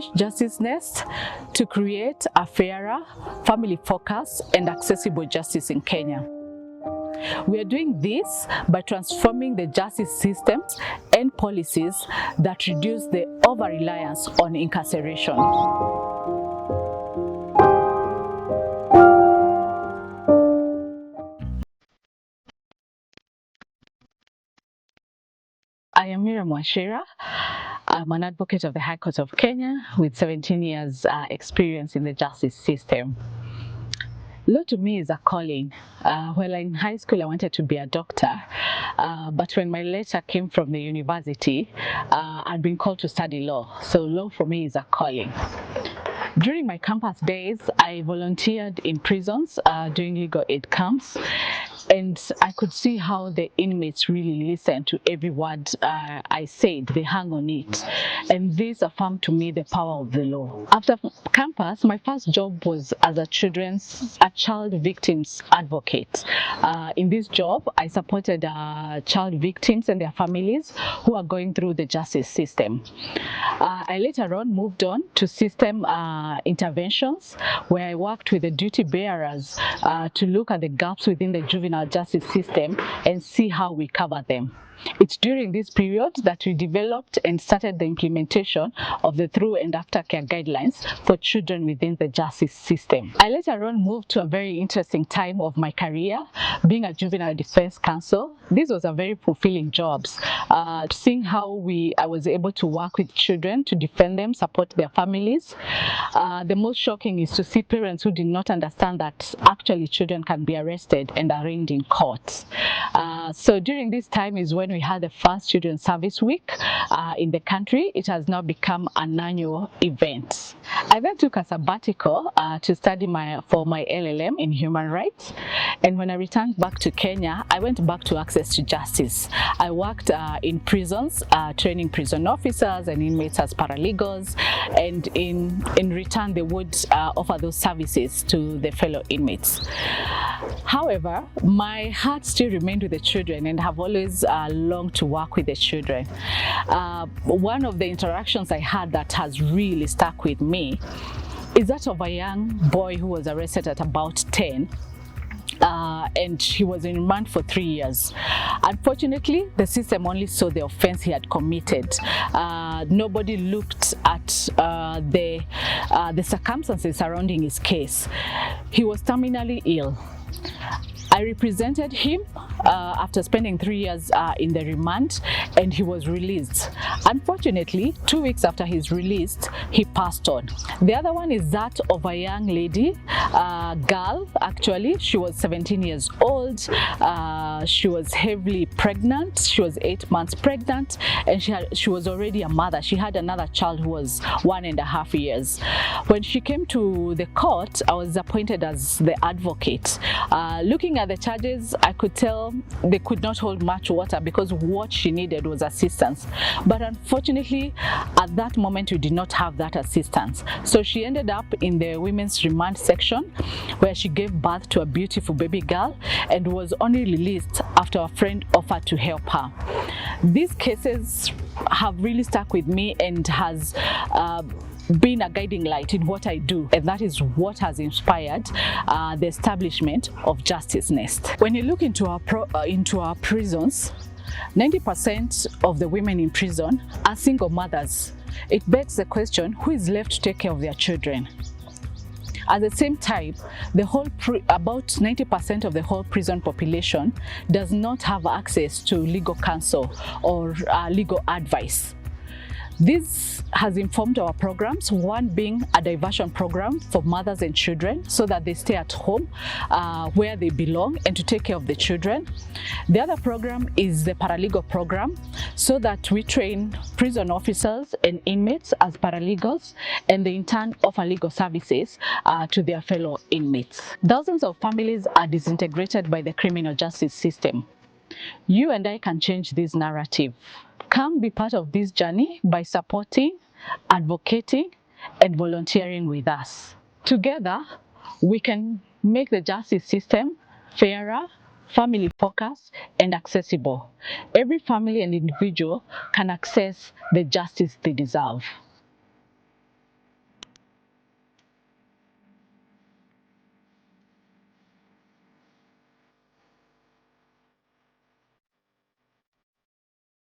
established Justice Nest to create a fairer, family-focused and accessible justice in Kenya. We are doing this by transforming the justice systems and policies that reduce the over-reliance on incarceration. I am Miriam Wachira. I'm an advocate of the High Court of Kenya with 17 years experience in the justice system. Law to me is a calling. While in high school I wanted to be a doctor, but when my letter came from the university, I'd been called to study law. So law for me is a calling. During my campus days, I volunteered in prisons doing legal aid camps, and I could see how the inmates really listened to every word I said. They hung on it, and this affirmed to me the power of the law. After campus, my first job was as a child victims advocate. In this job, I supported child victims and their families who are going through the justice system. I later on moved on to system interventions, where I worked with the duty bearers to look at the gaps within the juvenile justice system and see how we cover them. It's during this period that we developed and started the implementation of the through and aftercare guidelines for children within the justice system. I later on moved to a very interesting time of my career, being a juvenile defense counsel. This was a very fulfilling job, seeing how I was able to work with children to defend them, support their families. The most shocking is to see parents who did not understand that actually children can be arrested and arraigned in court. So during this time is when we had the first Children's Service Week in the country. It has now become an annual event. I then took a sabbatical to study for my LLM in human rights, and when I returned back to Kenya, I went back to Access to Justice. I worked in prisons, training prison officers and inmates as paralegals, and in return they would offer those services to the fellow inmates. However, my heart still remained with the children, and have always longed to work with the children. One of the interactions I had that has really stuck with me is that of a young boy who was arrested at about 10. And he was in remand for 3 years. Unfortunately, the system only saw the offense he had committed. Nobody looked at the circumstances surrounding his case. He was terminally ill. I represented him after spending 3 years in the remand, and he was released. Unfortunately, 2 weeks after he's released, he passed on. The other one is that of a young lady, girl actually. She was 17 years old. She was heavily pregnant. She was 8 months pregnant, and she was already a mother. She had another child who was 1.5 years. When she came to the court, I was appointed as the advocate. Looking at the charges, I could tell they could not hold much water because what she needed was assistance. But unfortunately, at that moment, we did not have that assistance. So she ended up in the women's remand section, where she gave birth to a beautiful baby girl and was only released after a friend offered to help her. These cases have really stuck with me and has been a guiding light in what I do, and that is what has inspired the establishment of Justice Nest. When you look into our prisons, 90% of the women in prison are single mothers. It begs the question, who is left to take care of their children? At the same time, about 90% of the whole prison population does not have access to legal counsel or legal advice. This has informed our programs, one being a diversion program for mothers and children so that they stay at home where they belong and to take care of the children. The other program is the paralegal program, so that we train prison officers and inmates as paralegals, and they in turn offer legal services to their fellow inmates. Thousands of families are disintegrated by the criminal justice system. You and I can change this narrative. Come be part of this journey by supporting, advocating, and volunteering with us. Together, we can make the justice system fairer, family-focused, and accessible. Every family and individual can access the justice they deserve.